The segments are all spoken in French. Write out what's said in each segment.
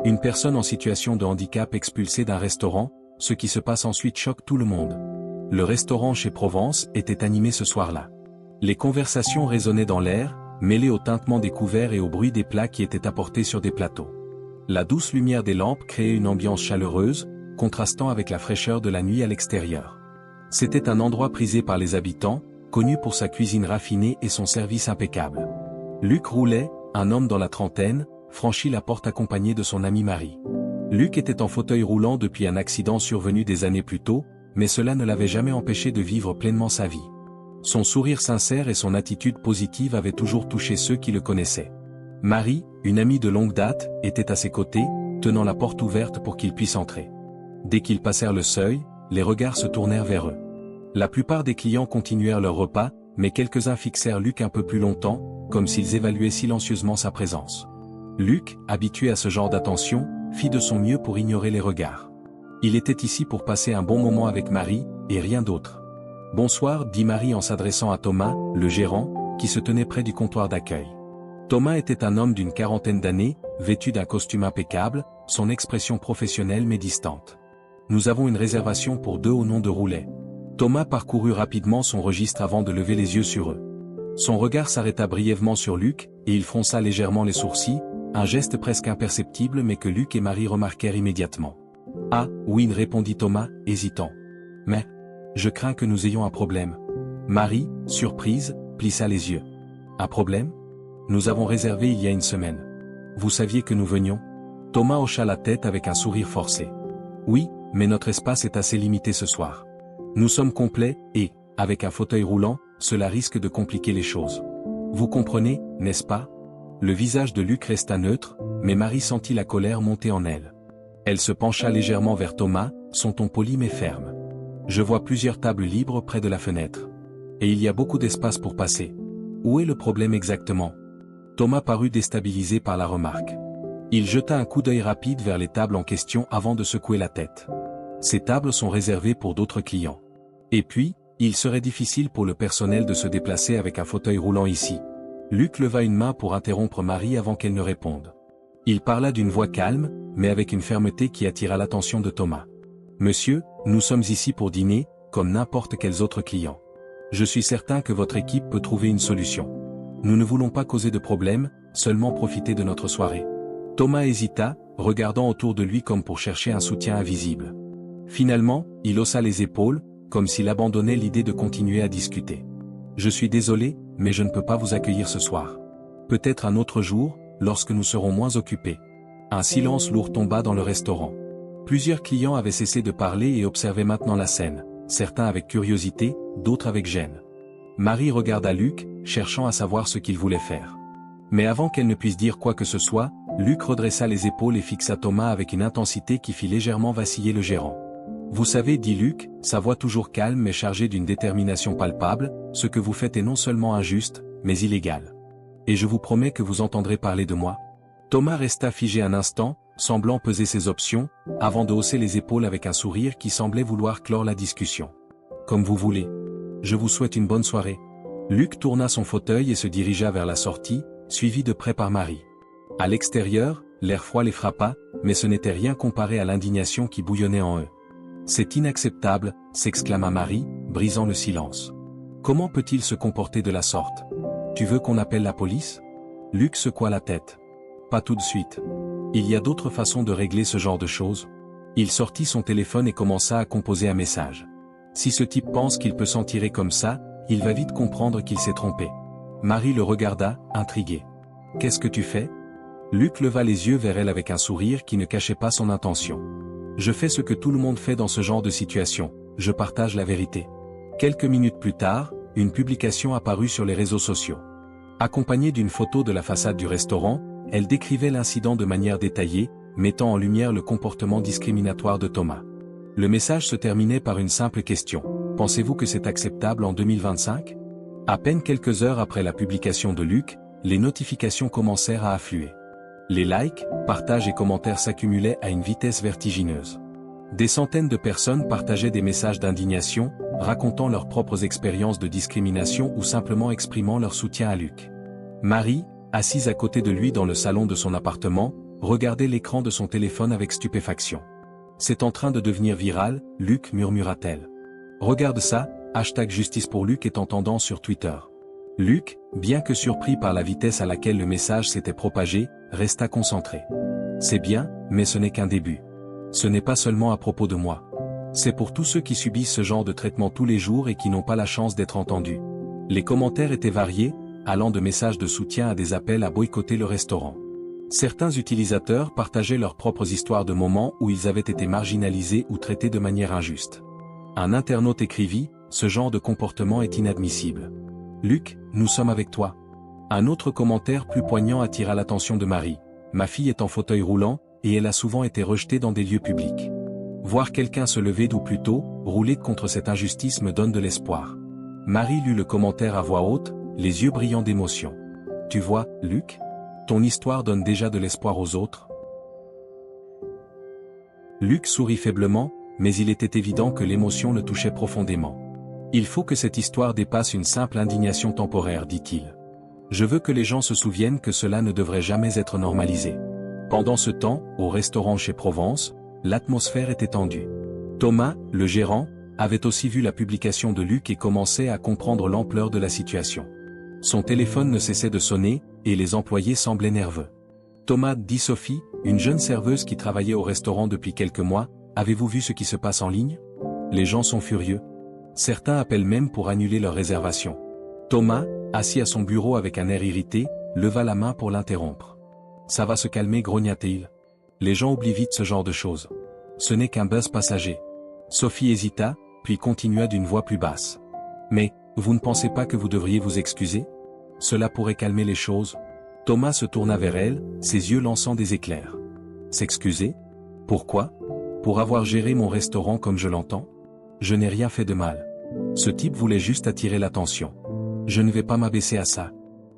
Une personne en situation de handicap expulsée d'un restaurant, ce qui se passe ensuite choque tout le monde. Le restaurant chez Provence était animé ce soir-là. Les conversations résonnaient dans l'air, mêlées au tintement des couverts et au bruit des plats qui étaient apportés sur des plateaux. La douce lumière des lampes créait une ambiance chaleureuse, contrastant avec la fraîcheur de la nuit à l'extérieur. C'était un endroit prisé par les habitants, connu pour sa cuisine raffinée et son service impeccable. Luc Roulet, un homme dans la trentaine, franchit la porte accompagné de son amie Marie. Luc était en fauteuil roulant depuis un accident survenu des années plus tôt, mais cela ne l'avait jamais empêché de vivre pleinement sa vie. Son sourire sincère et son attitude positive avaient toujours touché ceux qui le connaissaient. Marie, une amie de longue date, était à ses côtés, tenant la porte ouverte pour qu'il puisse entrer. Dès qu'ils passèrent le seuil, les regards se tournèrent vers eux. La plupart des clients continuèrent leur repas, mais quelques-uns fixèrent Luc un peu plus longtemps, comme s'ils évaluaient silencieusement sa présence. Luc, habitué à ce genre d'attention, fit de son mieux pour ignorer les regards. Il était ici pour passer un bon moment avec Marie, et rien d'autre. « Bonsoir » dit Marie en s'adressant à Thomas, le gérant, qui se tenait près du comptoir d'accueil. Thomas était un homme d'une quarantaine d'années, vêtu d'un costume impeccable, son expression professionnelle mais distante. « Nous avons une réservation pour 2 au nom de Roulet. » Thomas parcourut rapidement son registre avant de lever les yeux sur eux. Son regard s'arrêta brièvement sur Luc, et il fronça légèrement les sourcils, un geste presque imperceptible mais que Luc et Marie remarquèrent immédiatement. « Ah, oui » répondit Thomas, hésitant. « Mais, je crains que nous ayons un problème. » Marie, surprise, plissa les yeux. « Un problème ? Nous avons réservé il y a une semaine. Vous saviez que nous venions ? » Thomas hocha la tête avec un sourire forcé. « Oui, mais notre espace est assez limité ce soir. Nous sommes complets, et, avec un fauteuil roulant, cela risque de compliquer les choses. Vous comprenez, n'est-ce pas ?» Le visage de Luc resta neutre, mais Marie sentit la colère monter en elle. Elle se pencha légèrement vers Thomas, son ton poli mais ferme. « Je vois plusieurs tables libres près de la fenêtre. Et il y a beaucoup d'espace pour passer. Où est le problème exactement ?» Thomas parut déstabilisé par la remarque. Il jeta un coup d'œil rapide vers les tables en question avant de secouer la tête. Ces tables sont réservées pour d'autres clients. Et puis, il serait difficile pour le personnel de se déplacer avec un fauteuil roulant ici. Luc leva une main pour interrompre Marie avant qu'elle ne réponde. Il parla d'une voix calme, mais avec une fermeté qui attira l'attention de Thomas. « Monsieur, nous sommes ici pour dîner, comme n'importe quels autres clients. Je suis certain que votre équipe peut trouver une solution. Nous ne voulons pas causer de problème, seulement profiter de notre soirée. » Thomas hésita, regardant autour de lui comme pour chercher un soutien invisible. Finalement, il haussa les épaules, comme s'il abandonnait l'idée de continuer à discuter. « Je suis désolé, mais je ne peux pas vous accueillir ce soir. Peut-être un autre jour, lorsque nous serons moins occupés. » Un silence lourd tomba dans le restaurant. Plusieurs clients avaient cessé de parler et observaient maintenant la scène, certains avec curiosité, d'autres avec gêne. Marie regarda Luc, cherchant à savoir ce qu'il voulait faire. Mais avant qu'elle ne puisse dire quoi que ce soit, Luc redressa les épaules et fixa Thomas avec une intensité qui fit légèrement vaciller le gérant. « Vous savez, dit Luc, sa voix toujours calme mais chargée d'une détermination palpable, ce que vous faites est non seulement injuste, mais illégal. Et je vous promets que vous entendrez parler de moi. » Thomas resta figé un instant, semblant peser ses options, avant de hausser les épaules avec un sourire qui semblait vouloir clore la discussion. « Comme vous voulez. Je vous souhaite une bonne soirée. » Luc tourna son fauteuil et se dirigea vers la sortie, suivi de près par Marie. À l'extérieur, l'air froid les frappa, mais ce n'était rien comparé à l'indignation qui bouillonnait en eux. « C'est inacceptable » s'exclama Marie, brisant le silence. « Comment peut-il se comporter de la sorte ? Tu veux qu'on appelle la police ?» Luc secoua la tête. « Pas tout de suite. Il y a d'autres façons de régler ce genre de choses. » Il sortit son téléphone et commença à composer un message. Si ce type pense qu'il peut s'en tirer comme ça, il va vite comprendre qu'il s'est trompé. Marie le regarda, intriguée. « Qu'est-ce que tu fais ?» Luc leva les yeux vers elle avec un sourire qui ne cachait pas son intention. « Je fais ce que tout le monde fait dans ce genre de situation, je partage la vérité. » Quelques minutes plus tard, une publication apparut sur les réseaux sociaux. Accompagnée d'une photo de la façade du restaurant, elle décrivait l'incident de manière détaillée, mettant en lumière le comportement discriminatoire de Thomas. Le message se terminait par une simple question. « Pensez-vous que c'est acceptable en 2025 ?» À peine quelques heures après la publication de Luc, les notifications commencèrent à affluer. Les likes, partages et commentaires s'accumulaient à une vitesse vertigineuse. Des centaines de personnes partageaient des messages d'indignation, racontant leurs propres expériences de discrimination ou simplement exprimant leur soutien à Luc. Marie, assise à côté de lui dans le salon de son appartement, regardait l'écran de son téléphone avec stupéfaction. C'est en train de devenir viral, Luc, murmura-t-elle. Regarde ça, #justice pour Luc est en tendance sur Twitter. Luc, bien que surpris par la vitesse à laquelle le message s'était propagé, resta concentré. C'est bien, mais ce n'est qu'un début. Ce n'est pas seulement à propos de moi. C'est pour tous ceux qui subissent ce genre de traitement tous les jours et qui n'ont pas la chance d'être entendus. Les commentaires étaient variés, allant de messages de soutien à des appels à boycotter le restaurant. Certains utilisateurs partageaient leurs propres histoires de moments où ils avaient été marginalisés ou traités de manière injuste. Un internaute écrivit, « Ce genre de comportement est inadmissible. Luc, nous sommes avec toi. » Un autre commentaire plus poignant attira l'attention de Marie. « Ma fille est en fauteuil roulant, et elle a souvent été rejetée dans des lieux publics. Voir quelqu'un se lever ou plutôt, rouler contre cette injustice me donne de l'espoir. » Marie lut le commentaire à voix haute, les yeux brillants d'émotion. « Tu vois, Luc ? Ton histoire donne déjà de l'espoir aux autres. » Luc sourit faiblement, mais il était évident que l'émotion le touchait profondément. « Il faut que cette histoire dépasse une simple indignation temporaire, dit-il. Je veux que les gens se souviennent que cela ne devrait jamais être normalisé. » Pendant ce temps, au restaurant chez Provence, l'atmosphère était tendue. Thomas, le gérant, avait aussi vu la publication de Luc et commençait à comprendre l'ampleur de la situation. Son téléphone ne cessait de sonner, et les employés semblaient nerveux. « Thomas, dit Sophie, une jeune serveuse qui travaillait au restaurant depuis quelques mois, avez-vous vu ce qui se passe en ligne? Les gens sont furieux. Certains appellent même pour annuler leur réservation. » Thomas, assis à son bureau avec un air irrité, leva la main pour l'interrompre. « Ça va se calmer, grogna-t-il. Les gens oublient vite ce genre de choses. Ce n'est qu'un buzz passager. » Sophie hésita, puis continua d'une voix plus basse. « Mais, vous ne pensez pas que vous devriez vous excuser? Cela pourrait calmer les choses. » Thomas se tourna vers elle, ses yeux lançant des éclairs. « S'excuser? Pourquoi? Pour avoir géré mon restaurant comme je l'entends? Je n'ai rien fait de mal. Ce type voulait juste attirer l'attention. Je ne vais pas m'abaisser à ça. »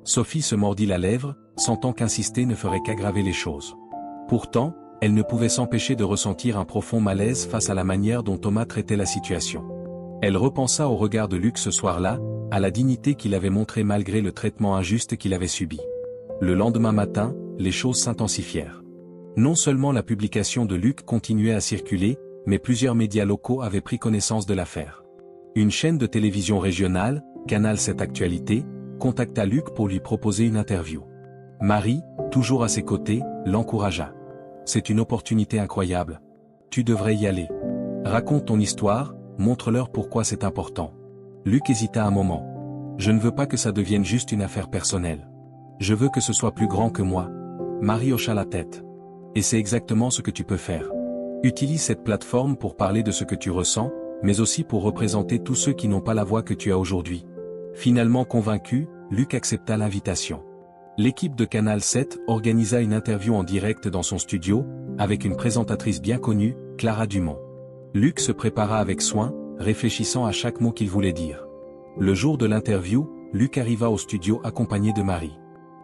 Sophie se mordit la lèvre, sentant qu'insister ne ferait qu'aggraver les choses. Pourtant, elle ne pouvait s'empêcher de ressentir un profond malaise face à la manière dont Thomas traitait la situation. Elle repensa au regard de Luc ce soir-là, à la dignité qu'il avait montrée malgré le traitement injuste qu'il avait subi. Le lendemain matin, les choses s'intensifièrent. Non seulement la publication de Luc continuait à circuler, mais plusieurs médias locaux avaient pris connaissance de l'affaire. Une chaîne de télévision régionale, Canal 7 Actualité, contacta Luc pour lui proposer une interview. Marie, toujours à ses côtés, l'encouragea. « C'est une opportunité incroyable. Tu devrais y aller. Raconte ton histoire, montre-leur pourquoi c'est important. » Luc hésita un moment. « Je ne veux pas que ça devienne juste une affaire personnelle. Je veux que ce soit plus grand que moi. » Marie hocha la tête. « Et c'est exactement ce que tu peux faire. Utilise cette plateforme pour parler de ce que tu ressens, mais aussi pour représenter tous ceux qui n'ont pas la voix que tu as aujourd'hui. » Finalement convaincu, Luc accepta l'invitation. L'équipe de Canal 7 organisa une interview en direct dans son studio, avec une présentatrice bien connue, Clara Dumont. Luc se prépara avec soin, réfléchissant à chaque mot qu'il voulait dire. Le jour de l'interview, Luc arriva au studio accompagné de Marie.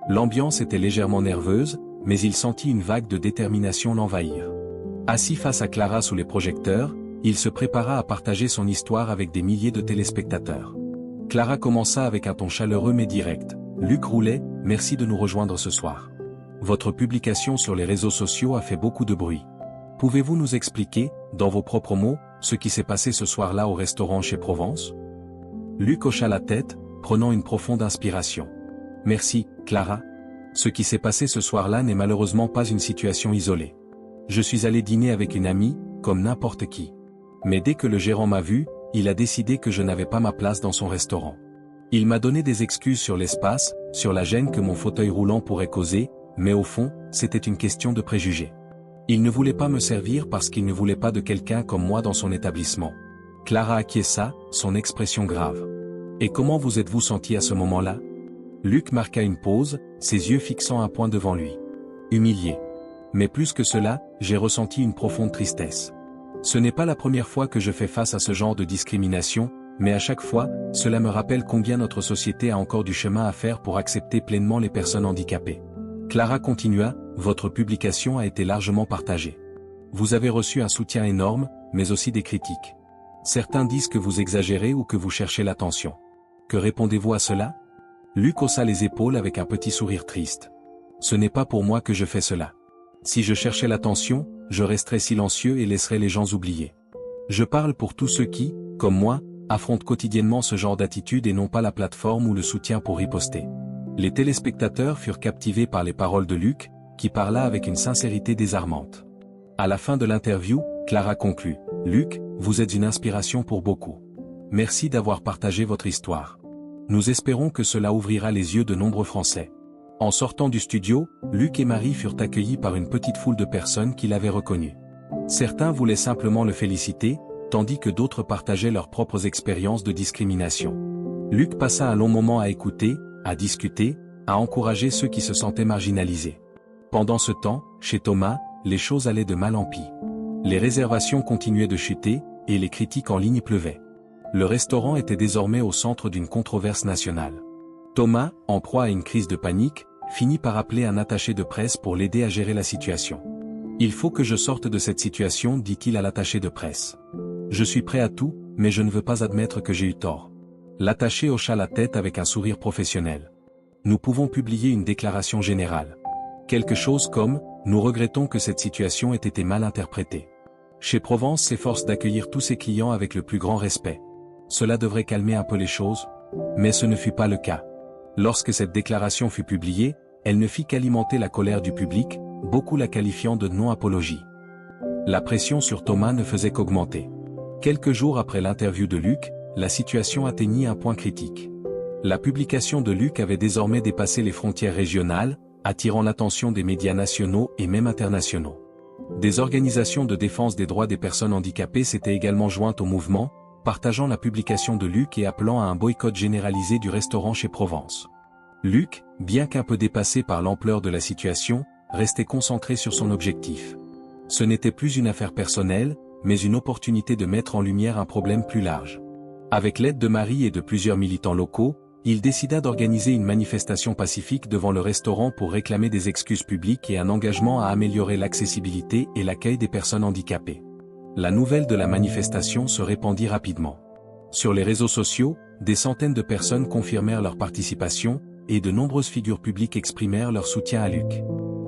L'ambiance était légèrement nerveuse, mais il sentit une vague de détermination l'envahir. Assis face à Clara sous les projecteurs, il se prépara à partager son histoire avec des milliers de téléspectateurs. Clara commença avec un ton chaleureux mais direct. « Luc Roulet, merci de nous rejoindre ce soir. Votre publication sur les réseaux sociaux a fait beaucoup de bruit. Pouvez-vous nous expliquer, dans vos propres mots, ce qui s'est passé ce soir-là au restaurant chez Provence ?» Luc hocha la tête, prenant une profonde inspiration. « Merci, Clara. Ce qui s'est passé ce soir-là n'est malheureusement pas une situation isolée. Je suis allé dîner avec une amie, comme n'importe qui. Mais dès que le gérant m'a vu, il a décidé que je n'avais pas ma place dans son restaurant. Il m'a donné des excuses sur l'espace, sur la gêne que mon fauteuil roulant pourrait causer, mais au fond, c'était une question de préjugés. Il ne voulait pas me servir parce qu'il ne voulait pas de quelqu'un comme moi dans son établissement. » Clara acquiesça, son expression grave. « Et comment vous êtes-vous senti à ce moment-là » Luc marqua une pause, ses yeux fixant un point devant lui. « Humilié. Mais plus que cela, j'ai ressenti une profonde tristesse. Ce n'est pas la première fois que je fais face à ce genre de discrimination, mais à chaque fois, cela me rappelle combien notre société a encore du chemin à faire pour accepter pleinement les personnes handicapées. » Clara continua, « Votre publication a été largement partagée. Vous avez reçu un soutien énorme, mais aussi des critiques. Certains disent que vous exagérez ou que vous cherchez l'attention. Que répondez-vous à cela ?» Luc haussa les épaules avec un petit sourire triste. « Ce n'est pas pour moi que je fais cela. Si je cherchais l'attention, je resterais silencieux et laisserais les gens oublier. Je parle pour tous ceux qui, comme moi, affrontent quotidiennement ce genre d'attitude et n'ont pas la plateforme ou le soutien pour riposter. Les téléspectateurs furent captivés par les paroles de Luc, qui parla avec une sincérité désarmante. À la fin de l'interview, Clara conclut: « Luc, vous êtes une inspiration pour beaucoup. Merci d'avoir partagé votre histoire. Nous espérons que cela ouvrira les yeux de nombreux Français. » En sortant du studio, Luc et Marie furent accueillis par une petite foule de personnes qui l'avaient reconnu. Certains voulaient simplement le féliciter, tandis que d'autres partageaient leurs propres expériences de discrimination. Luc passa un long moment à écouter, à discuter, à encourager ceux qui se sentaient marginalisés. Pendant ce temps, chez Thomas, les choses allaient de mal en pis. Les réservations continuaient de chuter, et les critiques en ligne pleuvaient. Le restaurant était désormais au centre d'une controverse nationale. Thomas, en proie à une crise de panique, finit par appeler un attaché de presse pour l'aider à gérer la situation. « Il faut que je sorte de cette situation », dit-il à l'attaché de presse. « Je suis prêt à tout, mais je ne veux pas admettre que j'ai eu tort. » L'attaché hocha la tête avec un sourire professionnel. « Nous pouvons publier une déclaration générale. Quelque chose comme « Nous regrettons que cette situation ait été mal interprétée. » Chez Provence s'efforce d'accueillir tous ses clients avec le plus grand respect. Cela devrait calmer un peu les choses, mais ce ne fut pas le cas. Lorsque cette déclaration fut publiée, elle ne fit qu'alimenter la colère du public, beaucoup la qualifiant de non-apologie. La pression sur Thomas ne faisait qu'augmenter. Quelques jours après l'interview de Luc, la situation atteignit un point critique. La publication de Luc avait désormais dépassé les frontières régionales, attirant l'attention des médias nationaux et même internationaux. Des organisations de défense des droits des personnes handicapées s'étaient également jointes au mouvement, partageant la publication de Luc et appelant à un boycott généralisé du restaurant chez Provence. Luc, bien qu'un peu dépassé par l'ampleur de la situation, restait concentré sur son objectif. Ce n'était plus une affaire personnelle, mais une opportunité de mettre en lumière un problème plus large. Avec l'aide de Marie et de plusieurs militants locaux, il décida d'organiser une manifestation pacifique devant le restaurant pour réclamer des excuses publiques et un engagement à améliorer l'accessibilité et l'accueil des personnes handicapées. La nouvelle de la manifestation se répandit rapidement. Sur les réseaux sociaux, des centaines de personnes confirmèrent leur participation, et de nombreuses figures publiques exprimèrent leur soutien à Luc.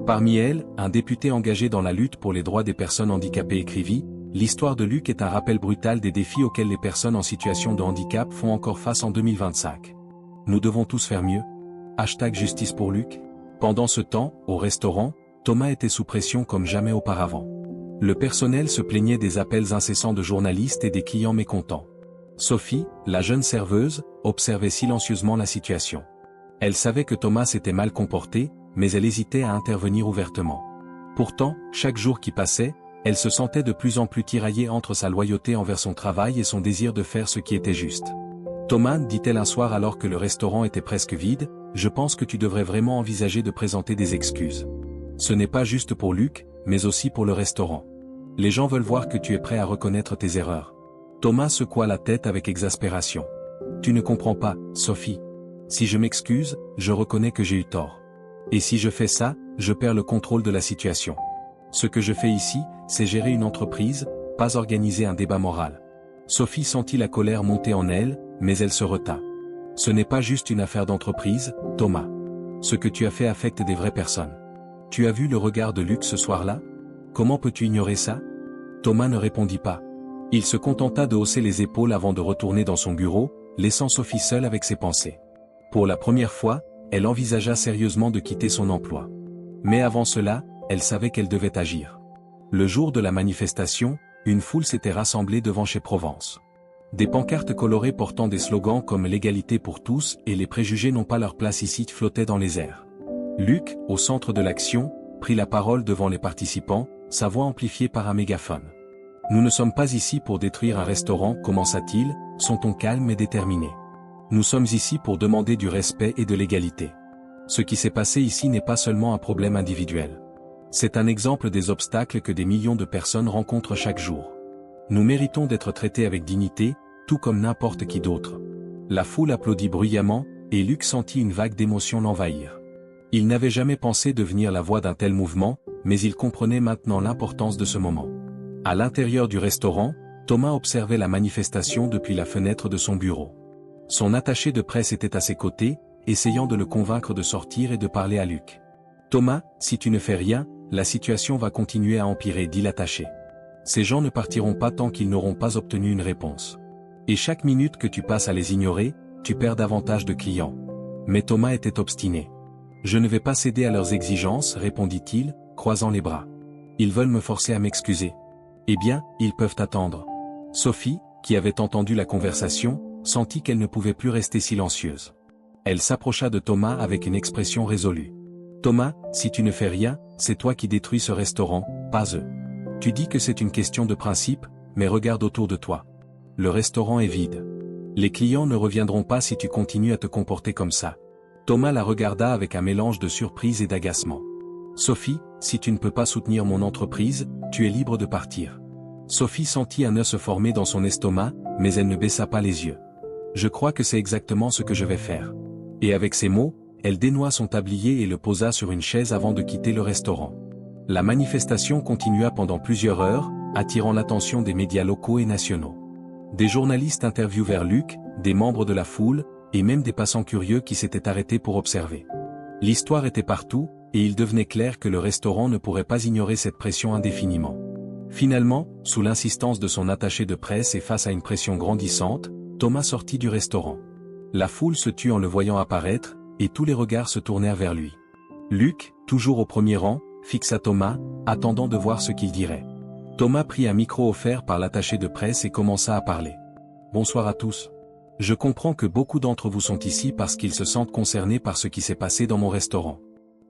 Parmi elles, un député engagé dans la lutte pour les droits des personnes handicapées écrivit « L'histoire de Luc est un rappel brutal des défis auxquels les personnes en situation de handicap font encore face en 2025. Nous devons tous faire mieux. #Justice pour Luc ». Pendant ce temps, au restaurant, Thomas était sous pression comme jamais auparavant. Le personnel se plaignait des appels incessants de journalistes et des clients mécontents. Sophie, la jeune serveuse, observait silencieusement la situation. Elle savait que Thomas s'était mal comporté, mais elle hésitait à intervenir ouvertement. Pourtant, chaque jour qui passait, elle se sentait de plus en plus tiraillée entre sa loyauté envers son travail et son désir de faire ce qui était juste. « Thomas, dit-elle un soir alors que le restaurant était presque vide, je pense que tu devrais vraiment envisager de présenter des excuses. Ce n'est pas juste pour Luc, mais aussi pour le restaurant. Les gens veulent voir que tu es prêt à reconnaître tes erreurs. » Thomas secoua la tête avec exaspération. « Tu ne comprends pas, Sophie. Si je m'excuse, je reconnais que j'ai eu tort. Et si je fais ça, je perds le contrôle de la situation. Ce que je fais ici, c'est gérer une entreprise, pas organiser un débat moral. » Sophie sentit la colère monter en elle, mais elle se retint. « Ce n'est pas juste une affaire d'entreprise, Thomas. Ce que tu as fait affecte des vraies personnes. Tu as vu le regard de Luc ce soir-là? Comment peux-tu ignorer ça ?» Thomas ne répondit pas. Il se contenta de hausser les épaules avant de retourner dans son bureau, laissant Sophie seule avec ses pensées. Pour la première fois, elle envisagea sérieusement de quitter son emploi. Mais avant cela, elle savait qu'elle devait agir. Le jour de la manifestation, une foule s'était rassemblée devant chez Provence. Des pancartes colorées portant des slogans comme « l'égalité pour tous » et « les préjugés n'ont pas leur place ici » flottaient dans les airs. Luc, au centre de l'action, prit la parole devant les participants, sa voix amplifiée par un mégaphone. « Nous ne sommes pas ici pour détruire un restaurant, commença-t-il, son ton calme et déterminé. Nous sommes ici pour demander du respect et de l'égalité. Ce qui s'est passé ici n'est pas seulement un problème individuel. C'est un exemple des obstacles que des millions de personnes rencontrent chaque jour. Nous méritons d'être traités avec dignité, tout comme n'importe qui d'autre. » La foule applaudit bruyamment, et Luc sentit une vague d'émotion l'envahir. Il n'avait jamais pensé devenir la voix d'un tel mouvement, mais il comprenait maintenant l'importance de ce moment. À l'intérieur du restaurant, Thomas observait la manifestation depuis la fenêtre de son bureau. Son attaché de presse était à ses côtés, essayant de le convaincre de sortir et de parler à Luc. « Thomas, si tu ne fais rien, la situation va continuer à empirer, dit l'attaché. Ces gens ne partiront pas tant qu'ils n'auront pas obtenu une réponse. Et chaque minute que tu passes à les ignorer, tu perds davantage de clients. Mais Thomas était obstiné. Je ne vais pas céder à leurs exigences, répondit-il, croisant les bras. Ils veulent me forcer à m'excuser. Eh bien, ils peuvent attendre. Sophie, qui avait entendu la conversation, sentit qu'elle ne pouvait plus rester silencieuse. Elle s'approcha de Thomas avec une expression résolue. Thomas, si tu ne fais rien, c'est toi qui détruis ce restaurant, pas eux. Tu dis que c'est une question de principe, mais regarde autour de toi. Le restaurant est vide. Les clients ne reviendront pas si tu continues à te comporter comme ça. Thomas la regarda avec un mélange de surprise et d'agacement. Sophie, si tu ne peux pas soutenir mon entreprise, tu es libre de partir. Sophie sentit un œuf se former dans son estomac, mais elle ne baissa pas les yeux. Je crois que c'est exactement ce que je vais faire. Et avec ces mots, elle dénoua son tablier et le posa sur une chaise avant de quitter le restaurant. La manifestation continua pendant plusieurs heures, attirant l'attention des médias locaux et nationaux. Des journalistes interviewèrent Luc, des membres de la foule, et même des passants curieux qui s'étaient arrêtés pour observer. L'histoire était partout, et il devenait clair que le restaurant ne pourrait pas ignorer cette pression indéfiniment. Finalement, sous l'insistance de son attaché de presse et face à une pression grandissante, Thomas sortit du restaurant. La foule se tut en le voyant apparaître, et tous les regards se tournèrent vers lui. Luc, toujours au premier rang, fixa Thomas, attendant de voir ce qu'il dirait. Thomas prit un micro offert par l'attaché de presse et commença à parler. « Bonsoir à tous. Je comprends que beaucoup d'entre vous sont ici parce qu'ils se sentent concernés par ce qui s'est passé dans mon restaurant.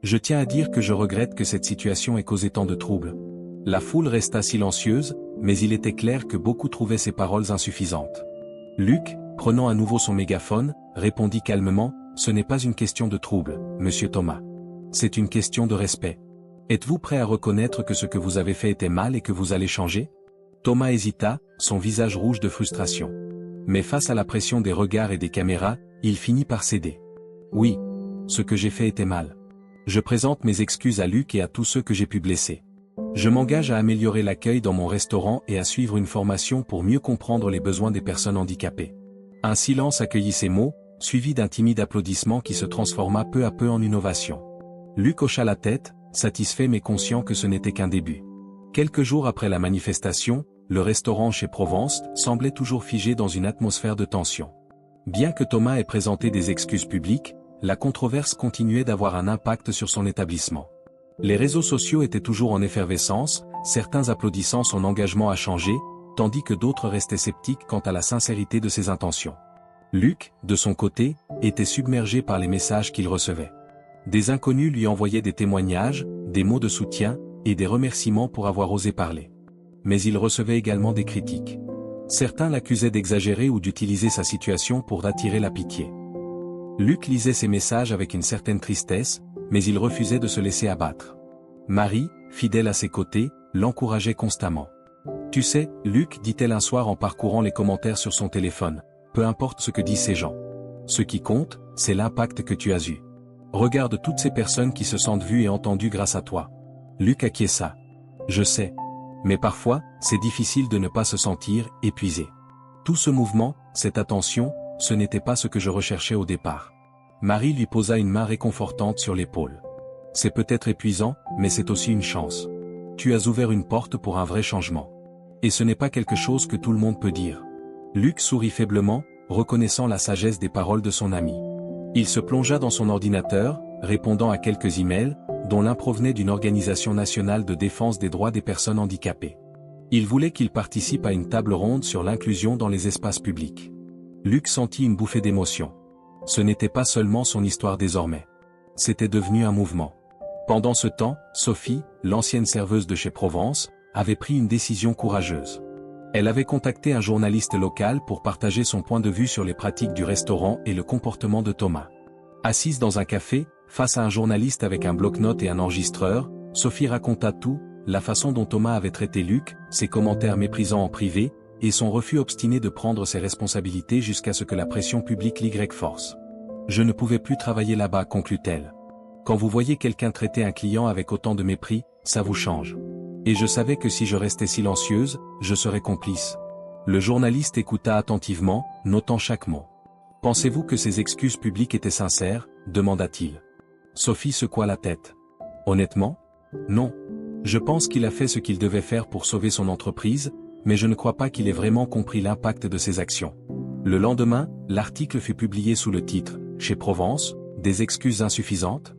Je tiens à dire que je regrette que cette situation ait causé tant de troubles. » La foule resta silencieuse, mais il était clair que beaucoup trouvaient ces paroles insuffisantes. Luc, prenant à nouveau son mégaphone, répondit calmement, « Ce n'est pas une question de trouble, monsieur Thomas. C'est une question de respect. Êtes-vous prêt à reconnaître que ce que vous avez fait était mal et que vous allez changer ?» Thomas hésita, son visage rouge de frustration. Mais face à la pression des regards et des caméras, il finit par céder. « Oui, ce que j'ai fait était mal. Je présente mes excuses à Luc et à tous ceux que j'ai pu blesser. Je m'engage à améliorer l'accueil dans mon restaurant et à suivre une formation pour mieux comprendre les besoins des personnes handicapées. » Un silence accueillit ces mots, suivi d'un timide applaudissement qui se transforma peu à peu en une ovation. Luc hocha la tête, satisfait mais conscient que ce n'était qu'un début. Quelques jours après la manifestation, le restaurant chez Provence semblait toujours figé dans une atmosphère de tension. Bien que Thomas ait présenté des excuses publiques, la controverse continuait d'avoir un impact sur son établissement. Les réseaux sociaux étaient toujours en effervescence, certains applaudissant son engagement à changer, tandis que d'autres restaient sceptiques quant à la sincérité de ses intentions. Luc, de son côté, était submergé par les messages qu'il recevait. Des inconnus lui envoyaient des témoignages, des mots de soutien, et des remerciements pour avoir osé parler. Mais il recevait également des critiques. Certains l'accusaient d'exagérer ou d'utiliser sa situation pour attirer la pitié. Luc lisait ces messages avec une certaine tristesse, mais il refusait de se laisser abattre. Marie, fidèle à ses côtés, l'encourageait constamment. « Tu sais, Luc, dit-elle un soir en parcourant les commentaires sur son téléphone, peu importe ce que disent ces gens. Ce qui compte, c'est l'impact que tu as eu. Regarde toutes ces personnes qui se sentent vues et entendues grâce à toi. » Luc acquiesça. « Je sais. Mais parfois, c'est difficile de ne pas se sentir épuisé. Tout ce mouvement, cette attention, ce n'était pas ce que je recherchais au départ. » Marie lui posa une main réconfortante sur l'épaule. « C'est peut-être épuisant, mais c'est aussi une chance. Tu as ouvert une porte pour un vrai changement. Et ce n'est pas quelque chose que tout le monde peut dire. » Luc sourit faiblement, reconnaissant la sagesse des paroles de son ami. Il se plongea dans son ordinateur, répondant à quelques emails, dont l'un provenait d'une organisation nationale de défense des droits des personnes handicapées. Il voulait qu'il participe à une table ronde sur l'inclusion dans les espaces publics. Luc sentit une bouffée d'émotion. Ce n'était pas seulement son histoire désormais. C'était devenu un mouvement. Pendant ce temps, Sophie, l'ancienne serveuse de chez Provence, avait pris une décision courageuse. Elle avait contacté un journaliste local pour partager son point de vue sur les pratiques du restaurant et le comportement de Thomas. Assise dans un café, face à un journaliste avec un bloc-notes et un enregistreur, Sophie raconta tout, la façon dont Thomas avait traité Luc, ses commentaires méprisants en privé, et son refus obstiné de prendre ses responsabilités jusqu'à ce que la pression publique l'y force. « Je ne pouvais plus travailler là-bas, conclut-elle. Quand vous voyez quelqu'un traiter un client avec autant de mépris, ça vous change. Et je savais que si je restais silencieuse, je serais complice. » Le journaliste écouta attentivement, notant chaque mot. « Pensez-vous que ces excuses publiques étaient sincères ?» demanda-t-il. Sophie secoua la tête. « Honnêtement ? Non, Je pense qu'il a fait ce qu'il devait faire pour sauver son entreprise, mais je ne crois pas qu'il ait vraiment compris l'impact de ses actions. Le lendemain, l'article fut publié sous le titre « Chez Provence, des excuses insuffisantes ».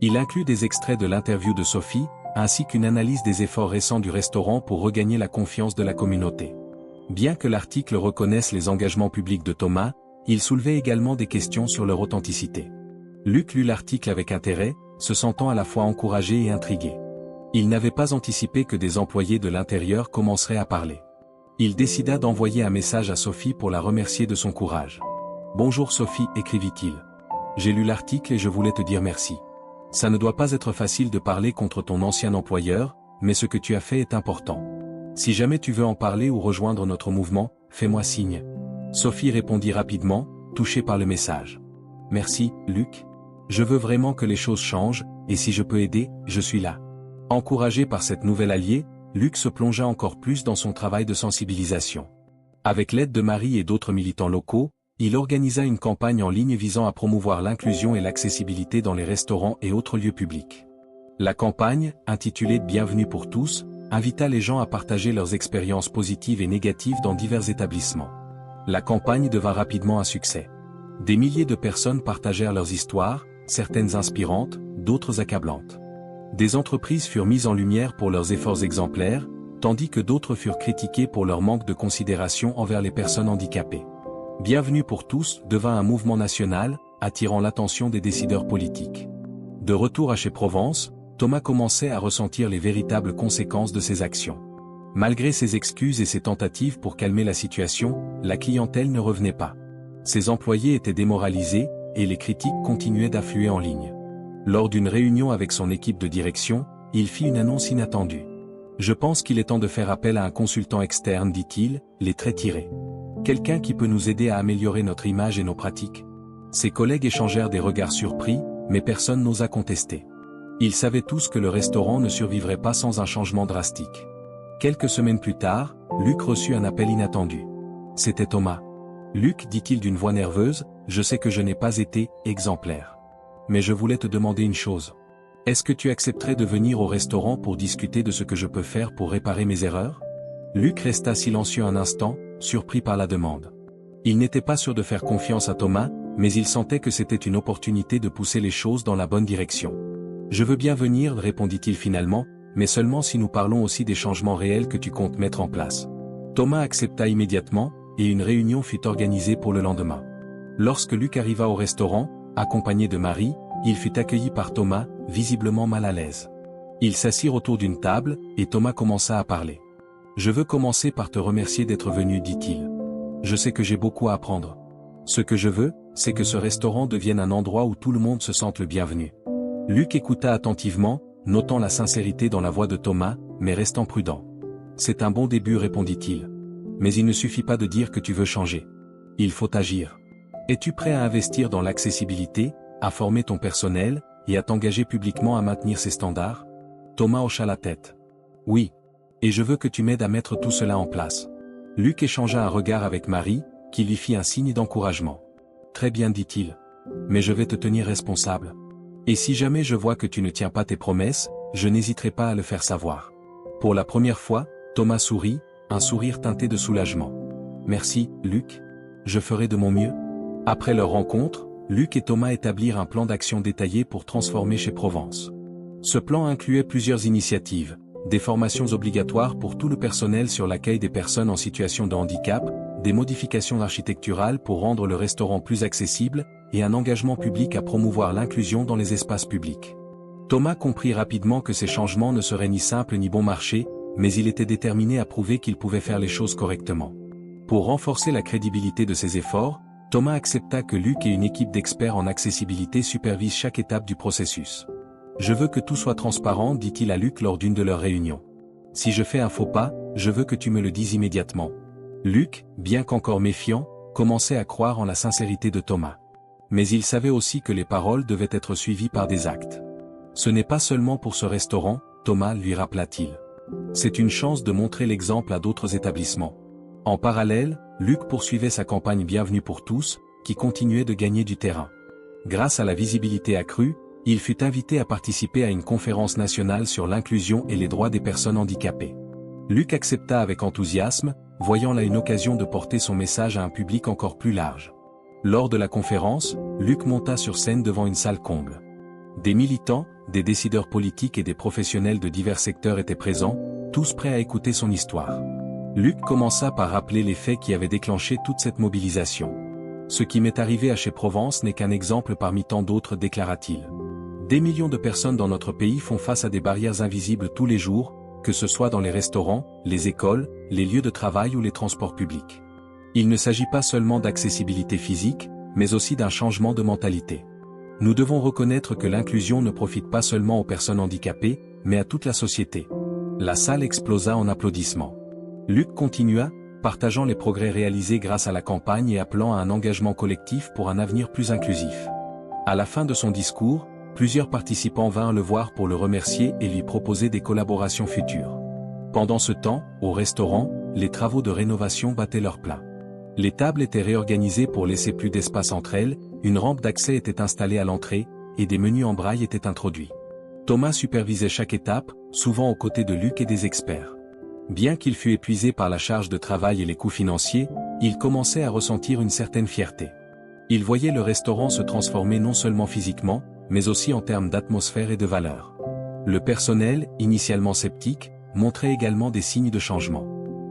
Il inclut des extraits de l'interview de Sophie, ainsi qu'une analyse des efforts récents du restaurant pour regagner la confiance de la communauté. Bien que l'article reconnaisse les engagements publics de Thomas, il soulevait également des questions sur leur authenticité. Luc lut l'article avec intérêt, se sentant à la fois encouragé et intrigué. Il n'avait pas anticipé que des employés de l'intérieur commenceraient à parler. Il décida d'envoyer un message à Sophie pour la remercier de son courage. « Bonjour Sophie » écrivit-il. « J'ai lu l'article et je voulais te dire merci. Ça ne doit pas être facile de parler contre ton ancien employeur, mais ce que tu as fait est important. Si jamais tu veux en parler ou rejoindre notre mouvement, fais-moi signe. » Sophie répondit rapidement, touchée par le message. « Merci, Luc. Je veux vraiment que les choses changent, et si je peux aider, je suis là. » Encouragé par cette nouvelle alliée, Luc se plongea encore plus dans son travail de sensibilisation. Avec l'aide de Marie et d'autres militants locaux, il organisa une campagne en ligne visant à promouvoir l'inclusion et l'accessibilité dans les restaurants et autres lieux publics. La campagne, intitulée « Bienvenue pour tous », invita les gens à partager leurs expériences positives et négatives dans divers établissements. La campagne devint rapidement un succès. Des milliers de personnes partagèrent leurs histoires, certaines inspirantes, d'autres accablantes. Des entreprises furent mises en lumière pour leurs efforts exemplaires, tandis que d'autres furent critiquées pour leur manque de considération envers les personnes handicapées. Bienvenue pour tous devint un mouvement national, attirant l'attention des décideurs politiques. De retour à chez Provence, Thomas commençait à ressentir les véritables conséquences de ses actions. Malgré ses excuses et ses tentatives pour calmer la situation, la clientèle ne revenait pas. Ses employés étaient démoralisés, et les critiques continuaient d'affluer en ligne. Lors d'une réunion avec son équipe de direction, il fit une annonce inattendue. « Je pense qu'il est temps de faire appel à un consultant externe » dit-il, les traits tirés. « Quelqu'un qui peut nous aider à améliorer notre image et nos pratiques ?» Ses collègues échangèrent des regards surpris, mais personne n'osa contester. Ils savaient tous que le restaurant ne survivrait pas sans un changement drastique. Quelques semaines plus tard, Luc reçut un appel inattendu. C'était Thomas. « Luc, dit-il d'une voix nerveuse, je sais que je n'ai pas été exemplaire. Mais je voulais te demander une chose. Est-ce que tu accepterais de venir au restaurant pour discuter de ce que je peux faire pour réparer mes erreurs ?» Luc resta silencieux un instant, surpris par la demande. Il n'était pas sûr de faire confiance à Thomas, mais il sentait que c'était une opportunité de pousser les choses dans la bonne direction. « Je veux bien venir, répondit-il finalement, mais seulement si nous parlons aussi des changements réels que tu comptes mettre en place. » Thomas accepta immédiatement, et une réunion fut organisée pour le lendemain. Lorsque Luc arriva au restaurant, accompagné de Marie, il fut accueilli par Thomas, visiblement mal à l'aise. Ils s'assirent autour d'une table, et Thomas commença à parler. « Je veux commencer par te remercier d'être venu, dit-il. Je sais que j'ai beaucoup à apprendre. Ce que je veux, c'est que ce restaurant devienne un endroit où tout le monde se sente le bienvenu. » Luc écouta attentivement, notant la sincérité dans la voix de Thomas, mais restant prudent. « C'est un bon début, répondit-il. Mais il ne suffit pas de dire que tu veux changer. Il faut agir. Es-tu prêt à investir dans l'accessibilité, à former ton personnel, et à t'engager publiquement à maintenir ces standards ?» Thomas hocha la tête. « Oui. Et je veux que tu m'aides à mettre tout cela en place. » Luc échangea un regard avec Marie, qui lui fit un signe d'encouragement. « Très bien, dit-il. Mais je vais te tenir responsable. Et si jamais je vois que tu ne tiens pas tes promesses, je n'hésiterai pas à le faire savoir. » Pour la première fois, Thomas sourit, un sourire teinté de soulagement. « Merci, Luc. Je ferai de mon mieux. » Après leur rencontre, Luc et Thomas établirent un plan d'action détaillé pour transformer chez Provence. Ce plan incluait plusieurs initiatives, des formations obligatoires pour tout le personnel sur l'accueil des personnes en situation de handicap, des modifications architecturales pour rendre le restaurant plus accessible, et un engagement public à promouvoir l'inclusion dans les espaces publics. Thomas comprit rapidement que ces changements ne seraient ni simples ni bon marché, mais il était déterminé à prouver qu'il pouvait faire les choses correctement. Pour renforcer la crédibilité de ses efforts, Thomas accepta que Luc et une équipe d'experts en accessibilité supervisent chaque étape du processus. « Je veux que tout soit transparent, dit-il à Luc lors d'une de leurs réunions. Si je fais un faux pas, je veux que tu me le dises immédiatement. » Luc, bien qu'encore méfiant, commençait à croire en la sincérité de Thomas. Mais il savait aussi que les paroles devaient être suivies par des actes. « Ce n'est pas seulement pour ce restaurant, Thomas, lui rappela-t-il. C'est une chance de montrer l'exemple à d'autres établissements. » En parallèle, Luc poursuivait sa campagne Bienvenue pour tous, qui continuait de gagner du terrain. Grâce à la visibilité accrue, il fut invité à participer à une conférence nationale sur l'inclusion et les droits des personnes handicapées. Luc accepta avec enthousiasme, voyant là une occasion de porter son message à un public encore plus large. Lors de la conférence, Luc monta sur scène devant une salle comble. Des militants, des décideurs politiques et des professionnels de divers secteurs étaient présents, tous prêts à écouter son histoire. Luc commença par rappeler les faits qui avaient déclenché toute cette mobilisation. Ce qui m'est arrivé à Chez Provence n'est qu'un exemple parmi tant d'autres, déclara-t-il. Des millions de personnes dans notre pays font face à des barrières invisibles tous les jours, que ce soit dans les restaurants, les écoles, les lieux de travail ou les transports publics. Il ne s'agit pas seulement d'accessibilité physique, mais aussi d'un changement de mentalité. Nous devons reconnaître que l'inclusion ne profite pas seulement aux personnes handicapées, mais à toute la société. La salle explosa en applaudissements. Luc continua, partageant les progrès réalisés grâce à la campagne et appelant à un engagement collectif pour un avenir plus inclusif. À la fin de son discours, plusieurs participants vinrent le voir pour le remercier et lui proposer des collaborations futures. Pendant ce temps, au restaurant, les travaux de rénovation battaient leur plein. Les tables étaient réorganisées pour laisser plus d'espace entre elles, une rampe d'accès était installée à l'entrée, et des menus en braille étaient introduits. Thomas supervisait chaque étape, souvent aux côtés de Luc et des experts. Bien qu'il fût épuisé par la charge de travail et les coûts financiers, il commençait à ressentir une certaine fierté. Il voyait le restaurant se transformer non seulement physiquement, mais aussi en termes d'atmosphère et de valeur. Le personnel, initialement sceptique, montrait également des signes de changement.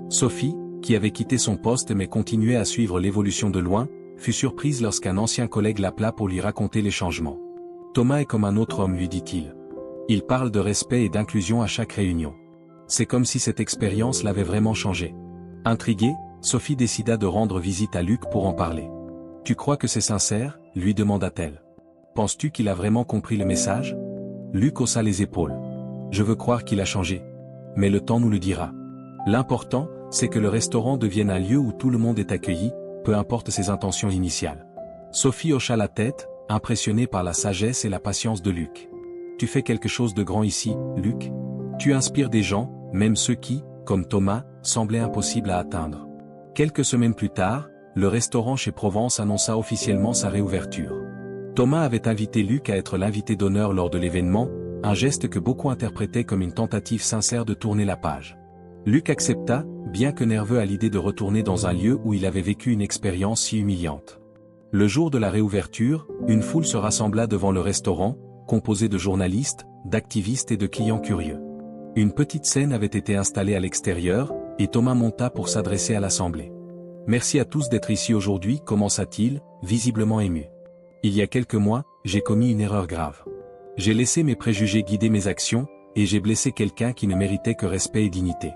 Sophie, qui avait quitté son poste mais continuait à suivre l'évolution de loin, fut surprise lorsqu'un ancien collègue l'appela pour lui raconter les changements. Thomas est comme un autre homme, lui dit-il. Il parle de respect et d'inclusion à chaque réunion. C'est comme si cette expérience l'avait vraiment changé. Intriguée, Sophie décida de rendre visite à Luc pour en parler. « Tu crois que c'est sincère ?» lui demanda-t-elle. « Penses-tu qu'il a vraiment compris le message ?» Luc haussa les épaules. « Je veux croire qu'il a changé. Mais le temps nous le dira. L'important, c'est que le restaurant devienne un lieu où tout le monde est accueilli, peu importe ses intentions initiales. » Sophie hocha la tête, impressionnée par la sagesse et la patience de Luc. « Tu fais quelque chose de grand ici, Luc. Tu inspires des gens, même ceux qui, comme Thomas, semblaient impossibles à atteindre. » Quelques semaines plus tard, le restaurant Chez Provence annonça officiellement sa réouverture. Thomas avait invité Luc à être l'invité d'honneur lors de l'événement, un geste que beaucoup interprétaient comme une tentative sincère de tourner la page. Luc accepta, bien que nerveux à l'idée de retourner dans un lieu où il avait vécu une expérience si humiliante. Le jour de la réouverture, une foule se rassembla devant le restaurant, composée de journalistes, d'activistes et de clients curieux. Une petite scène avait été installée à l'extérieur, et Thomas monta pour s'adresser à l'assemblée. « Merci à tous d'être ici aujourd'hui » commença-t-il, visiblement ému. « Il y a quelques mois, j'ai commis une erreur grave. J'ai laissé mes préjugés guider mes actions, et j'ai blessé quelqu'un qui ne méritait que respect et dignité.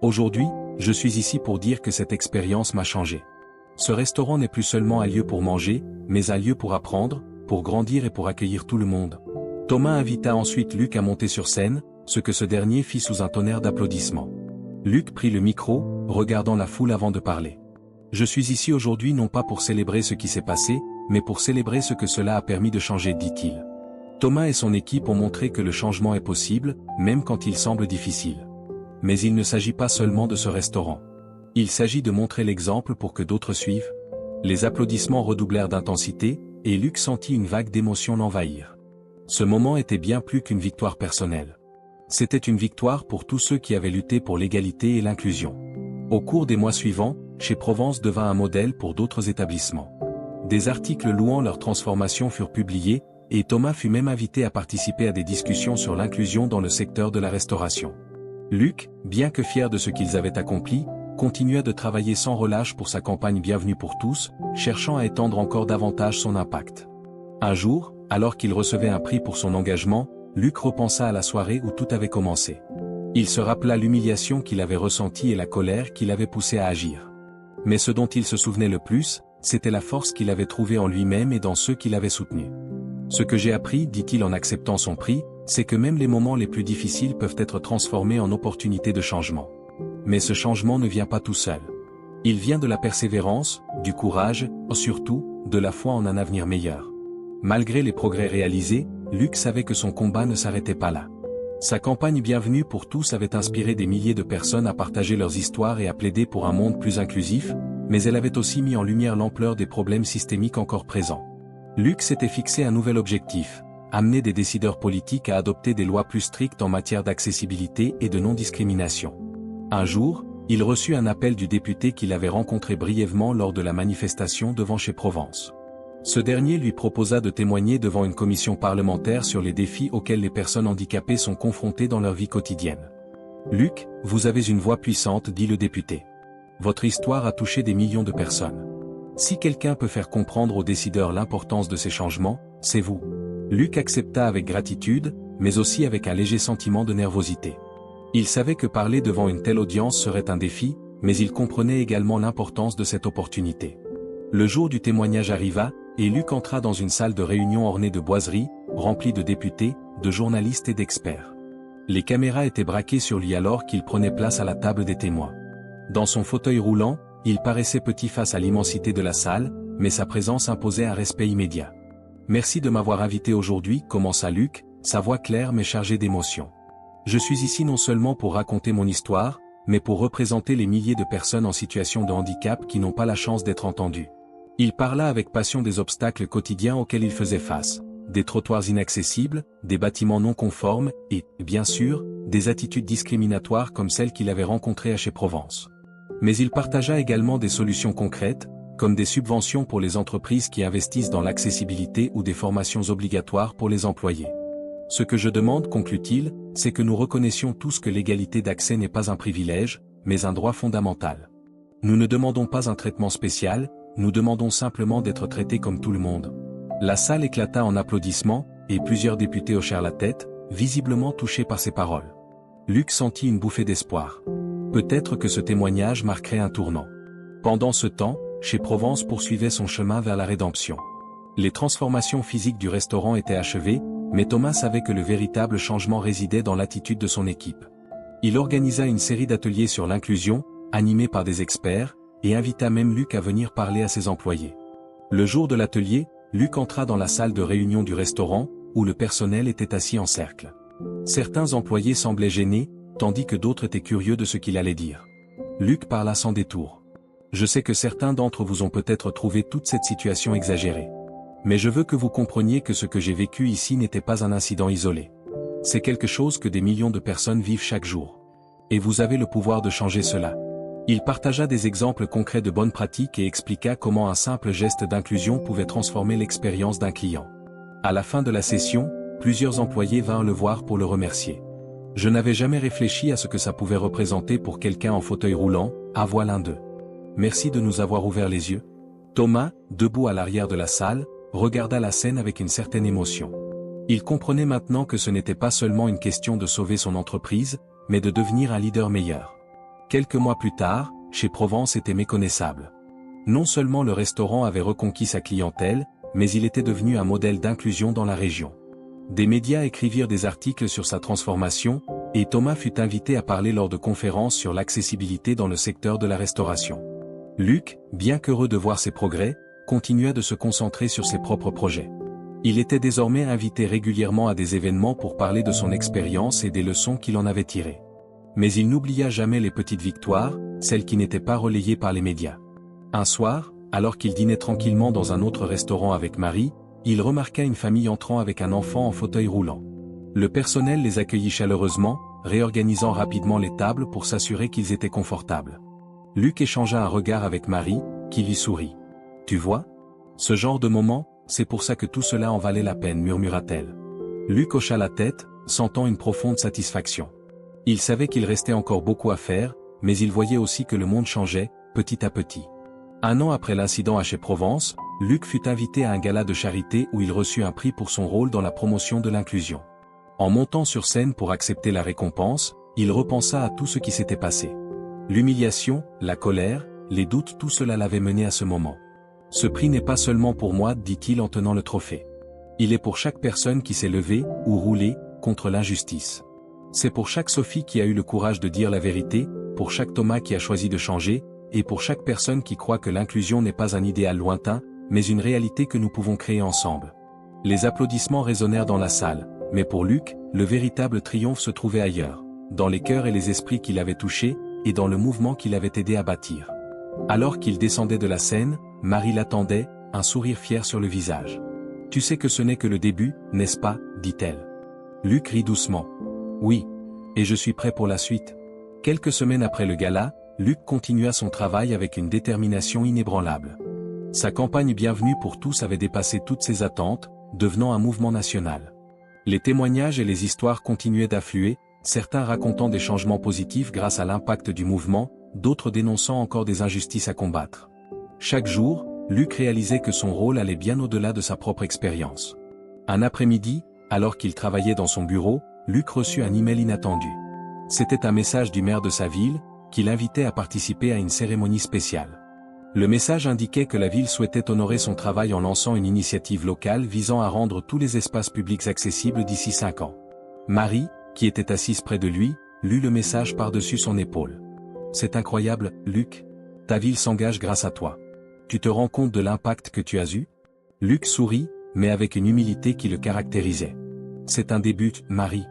Aujourd'hui, je suis ici pour dire que cette expérience m'a changé. Ce restaurant n'est plus seulement un lieu pour manger, mais un lieu pour apprendre, pour grandir et pour accueillir tout le monde. » Thomas invita ensuite Luc à monter sur scène, ce que ce dernier fit sous un tonnerre d'applaudissements. Luc prit le micro, regardant la foule avant de parler. « Je suis ici aujourd'hui non pas pour célébrer ce qui s'est passé, mais pour célébrer ce que cela a permis de changer, dit-il. Thomas et son équipe ont montré que le changement est possible, même quand il semble difficile. Mais il ne s'agit pas seulement de ce restaurant. Il s'agit de montrer l'exemple pour que d'autres suivent. » Les applaudissements redoublèrent d'intensité, et Luc sentit une vague d'émotion l'envahir. Ce moment était bien plus qu'une victoire personnelle. C'était une victoire pour tous ceux qui avaient lutté pour l'égalité et l'inclusion. Au cours des mois suivants, Chez Provence devint un modèle pour d'autres établissements. Des articles louant leur transformation furent publiés, et Thomas fut même invité à participer à des discussions sur l'inclusion dans le secteur de la restauration. Luc, bien que fier de ce qu'ils avaient accompli, continua de travailler sans relâche pour sa campagne Bienvenue pour tous, cherchant à étendre encore davantage son impact. Un jour, alors qu'il recevait un prix pour son engagement, Luc repensa à la soirée où tout avait commencé. Il se rappela l'humiliation qu'il avait ressentie et la colère qui l'avait poussé à agir. Mais ce dont il se souvenait le plus, c'était la force qu'il avait trouvée en lui-même et dans ceux qui l'avaient soutenu. « Ce que j'ai appris, dit-il en acceptant son prix, c'est que même les moments les plus difficiles peuvent être transformés en opportunités de changement. Mais ce changement ne vient pas tout seul. Il vient de la persévérance, du courage, surtout, de la foi en un avenir meilleur. » Malgré les progrès réalisés, Luc savait que son combat ne s'arrêtait pas là. Sa campagne Bienvenue pour tous avait inspiré des milliers de personnes à partager leurs histoires et à plaider pour un monde plus inclusif, mais elle avait aussi mis en lumière l'ampleur des problèmes systémiques encore présents. Luc s'était fixé un nouvel objectif, amené des décideurs politiques à adopter des lois plus strictes en matière d'accessibilité et de non-discrimination. Un jour, il reçut un appel du député qu'il avait rencontré brièvement lors de la manifestation devant chez Provence. Ce dernier lui proposa de témoigner devant une commission parlementaire sur les défis auxquels les personnes handicapées sont confrontées dans leur vie quotidienne. « Luc, vous avez une voix puissante », dit le député. « Votre histoire a touché des millions de personnes. Si quelqu'un peut faire comprendre aux décideurs l'importance de ces changements, c'est vous. » Luc accepta avec gratitude, mais aussi avec un léger sentiment de nervosité. Il savait que parler devant une telle audience serait un défi, mais il comprenait également l'importance de cette opportunité. Le jour du témoignage arriva, et Luc entra dans une salle de réunion ornée de boiseries, remplie de députés, de journalistes et d'experts. Les caméras étaient braquées sur lui alors qu'il prenait place à la table des témoins. Dans son fauteuil roulant, il paraissait petit face à l'immensité de la salle, mais sa présence imposait un respect immédiat. « Merci de m'avoir invité aujourd'hui », commença Luc, sa voix claire mais chargée d'émotion. « Je suis ici non seulement pour raconter mon histoire, mais pour représenter les milliers de personnes en situation de handicap qui n'ont pas la chance d'être entendues. » Il parla avec passion des obstacles quotidiens auxquels il faisait face, des trottoirs inaccessibles, des bâtiments non conformes et, bien sûr, des attitudes discriminatoires comme celles qu'il avait rencontrées à chez Provence. Mais il partagea également des solutions concrètes, comme des subventions pour les entreprises qui investissent dans l'accessibilité ou des formations obligatoires pour les employés. « Ce que je demande, conclut-il, c'est que nous reconnaissions tous que l'égalité d'accès n'est pas un privilège, mais un droit fondamental. Nous ne demandons pas un traitement spécial, nous demandons simplement d'être traités comme tout le monde. » La salle éclata en applaudissements, et plusieurs députés hochèrent la tête, visiblement touchés par ces paroles. Luc sentit une bouffée d'espoir. Peut-être que ce témoignage marquerait un tournant. Pendant ce temps, chez Provence poursuivait son chemin vers la rédemption. Les transformations physiques du restaurant étaient achevées, mais Thomas savait que le véritable changement résidait dans l'attitude de son équipe. Il organisa une série d'ateliers sur l'inclusion, animés par des experts, et invita même Luc à venir parler à ses employés. Le jour de l'atelier, Luc entra dans la salle de réunion du restaurant, où le personnel était assis en cercle. Certains employés semblaient gênés, tandis que d'autres étaient curieux de ce qu'il allait dire. Luc parla sans détour. « Je sais que certains d'entre vous ont peut-être trouvé toute cette situation exagérée. Mais je veux que vous compreniez que ce que j'ai vécu ici n'était pas un incident isolé. C'est quelque chose que des millions de personnes vivent chaque jour. Et vous avez le pouvoir de changer cela. » Il partagea des exemples concrets de bonnes pratiques et expliqua comment un simple geste d'inclusion pouvait transformer l'expérience d'un client. À la fin de la session, plusieurs employés vinrent le voir pour le remercier. « Je n'avais jamais réfléchi à ce que ça pouvait représenter pour quelqu'un en fauteuil roulant, avoua l'un d'eux. Merci de nous avoir ouvert les yeux. » Thomas, debout à l'arrière de la salle, regarda la scène avec une certaine émotion. Il comprenait maintenant que ce n'était pas seulement une question de sauver son entreprise, mais de devenir un leader meilleur. Quelques mois plus tard, chez Provence était méconnaissable. Non seulement le restaurant avait reconquis sa clientèle, mais il était devenu un modèle d'inclusion dans la région. Des médias écrivirent des articles sur sa transformation, et Thomas fut invité à parler lors de conférences sur l'accessibilité dans le secteur de la restauration. Luc, bien qu'heureux de voir ses progrès, continua de se concentrer sur ses propres projets. Il était désormais invité régulièrement à des événements pour parler de son expérience et des leçons qu'il en avait tirées. Mais il n'oublia jamais les petites victoires, celles qui n'étaient pas relayées par les médias. Un soir, alors qu'il dînait tranquillement dans un autre restaurant avec Marie, il remarqua une famille entrant avec un enfant en fauteuil roulant. Le personnel les accueillit chaleureusement, réorganisant rapidement les tables pour s'assurer qu'ils étaient confortables. Luc échangea un regard avec Marie, qui lui sourit. « Tu vois ? Ce genre de moment, c'est pour ça que tout cela en valait la peine, murmura-t-elle. Luc hocha la tête, sentant une profonde satisfaction. Il savait qu'il restait encore beaucoup à faire, mais il voyait aussi que le monde changeait, petit à petit. Un an après l'incident à chez Provence, Luc fut invité à un gala de charité où il reçut un prix pour son rôle dans la promotion de l'inclusion. En montant sur scène pour accepter la récompense, il repensa à tout ce qui s'était passé. L'humiliation, la colère, les doutes, tout cela l'avait mené à ce moment. « Ce prix n'est pas seulement pour moi, dit-il en tenant le trophée. Il est pour chaque personne qui s'est levée, ou roulée, contre l'injustice. C'est pour chaque Sophie qui a eu le courage de dire la vérité, pour chaque Thomas qui a choisi de changer, et pour chaque personne qui croit que l'inclusion n'est pas un idéal lointain, mais une réalité que nous pouvons créer ensemble. » Les applaudissements résonnèrent dans la salle, mais pour Luc, le véritable triomphe se trouvait ailleurs, dans les cœurs et les esprits qu'il avait touchés, et dans le mouvement qu'il avait aidé à bâtir. Alors qu'il descendait de la scène, Marie l'attendait, un sourire fier sur le visage. « Tu sais que ce n'est que le début, n'est-ce pas, dit-elle. Luc rit doucement. Oui. Et je suis prêt pour la suite. Quelques semaines après le gala, Luc continua son travail avec une détermination inébranlable. Sa campagne Bienvenue pour tous avait dépassé toutes ses attentes, devenant un mouvement national. Les témoignages et les histoires continuaient d'affluer, certains racontant des changements positifs grâce à l'impact du mouvement, d'autres dénonçant encore des injustices à combattre. Chaque jour, Luc réalisait que son rôle allait bien au-delà de sa propre expérience. Un après-midi, alors qu'il travaillait dans son bureau, Luc reçut un email inattendu. C'était un message du maire de sa ville, qui l'invitait à participer à une cérémonie spéciale. Le message indiquait que la ville souhaitait honorer son travail en lançant une initiative locale visant à rendre tous les espaces publics accessibles d'ici 5 ans. Marie, qui était assise près de lui, lut le message par-dessus son épaule. « C'est incroyable, Luc. Ta ville s'engage grâce à toi. Tu te rends compte de l'impact que tu as eu ?» Luc sourit, mais avec une humilité qui le caractérisait. « C'est un début, Marie.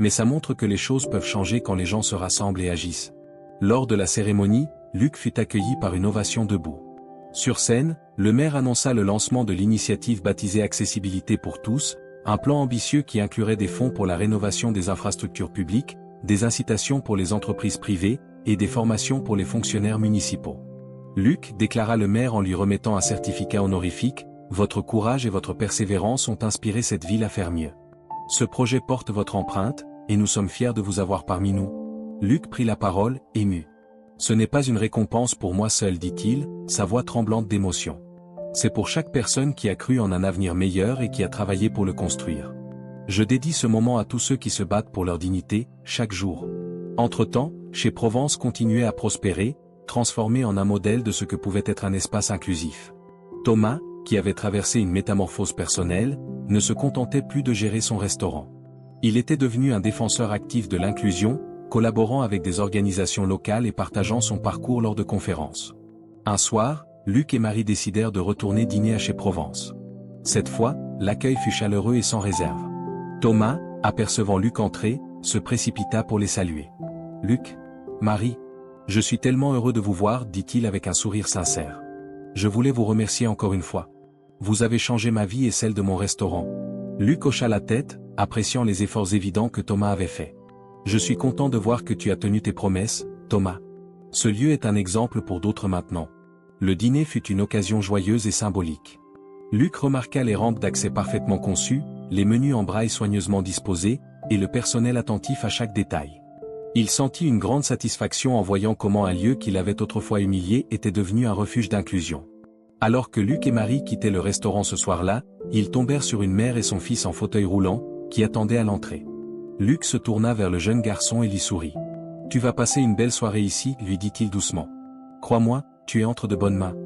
Mais ça montre que les choses peuvent changer quand les gens se rassemblent et agissent. » Lors de la cérémonie, Luc fut accueilli par une ovation debout. Sur scène, le maire annonça le lancement de l'initiative baptisée Accessibilité pour tous, un plan ambitieux qui inclurait des fonds pour la rénovation des infrastructures publiques, des incitations pour les entreprises privées, et des formations pour les fonctionnaires municipaux. Luc, déclara le maire en lui remettant un certificat honorifique, « Votre courage et votre persévérance ont inspiré cette ville à faire mieux. Ce projet porte votre empreinte, et nous sommes fiers de vous avoir parmi nous. » Luc prit la parole, ému. « Ce n'est pas une récompense pour moi seul, dit-il, sa voix tremblante d'émotion. C'est pour chaque personne qui a cru en un avenir meilleur et qui a travaillé pour le construire. Je dédie ce moment à tous ceux qui se battent pour leur dignité, chaque jour. » Entre-temps, Chez Provence continuait à prospérer, transformé en un modèle de ce que pouvait être un espace inclusif. Thomas, qui avait traversé une métamorphose personnelle, ne se contentait plus de gérer son restaurant. Il était devenu un défenseur actif de l'inclusion, collaborant avec des organisations locales et partageant son parcours lors de conférences. Un soir, Luc et Marie décidèrent de retourner dîner à Chez Provence. Cette fois, l'accueil fut chaleureux et sans réserve. Thomas, apercevant Luc entrer, se précipita pour les saluer. « Luc, Marie, je suis tellement heureux de vous voir, dit-il avec un sourire sincère. Je voulais vous remercier encore une fois. Vous avez changé ma vie et celle de mon restaurant. » Luc hocha la tête, appréciant les efforts évidents que Thomas avait faits. « Je suis content de voir que tu as tenu tes promesses, Thomas. Ce lieu est un exemple pour d'autres maintenant. » Le dîner fut une occasion joyeuse et symbolique. Luc remarqua les rampes d'accès parfaitement conçues, les menus en braille soigneusement disposés, et le personnel attentif à chaque détail. Il sentit une grande satisfaction en voyant comment un lieu qu'il avait autrefois humilié était devenu un refuge d'inclusion. Alors que Luc et Marie quittaient le restaurant ce soir-là, ils tombèrent sur une mère et son fils en fauteuil roulant, qui attendaient à l'entrée. Luc se tourna vers le jeune garçon et lui sourit. « Tu vas passer une belle soirée ici, lui dit-il doucement. Crois-moi, tu es entre de bonnes mains. »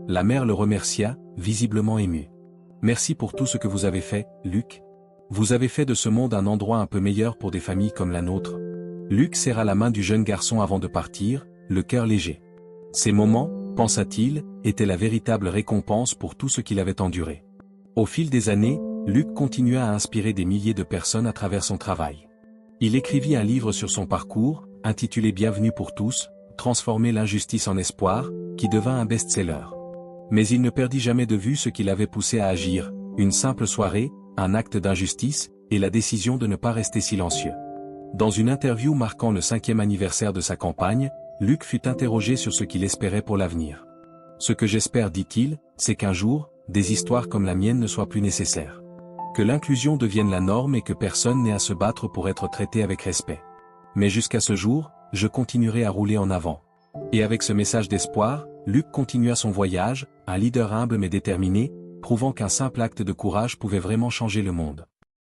La mère le remercia, visiblement émue. « Merci pour tout ce que vous avez fait, Luc. Vous avez fait de ce monde un endroit un peu meilleur pour des familles comme la nôtre. » Luc serra la main du jeune garçon avant de partir, le cœur léger. Ces moments, pensa-t-il, étaient la véritable récompense pour tout ce qu'il avait enduré. Au fil des années, Luc continua à inspirer des milliers de personnes à travers son travail. Il écrivit un livre sur son parcours, intitulé Bienvenue pour tous, transformer l'injustice en espoir, qui devint un best-seller. Mais il ne perdit jamais de vue ce qui l'avait poussé à agir, une simple soirée, un acte d'injustice, et la décision de ne pas rester silencieux. Dans une interview marquant le 5e anniversaire de sa campagne, Luc fut interrogé sur ce qu'il espérait pour l'avenir. « Ce que j'espère, dit-il, c'est qu'un jour, des histoires comme la mienne ne soient plus nécessaires. Que l'inclusion devienne la norme et que personne n'ait à se battre pour être traité avec respect. Mais jusqu'à ce jour, je continuerai à rouler en avant. » Et avec ce message d'espoir, Luc continua son voyage, un leader humble mais déterminé, prouvant qu'un simple acte de courage pouvait vraiment changer le monde.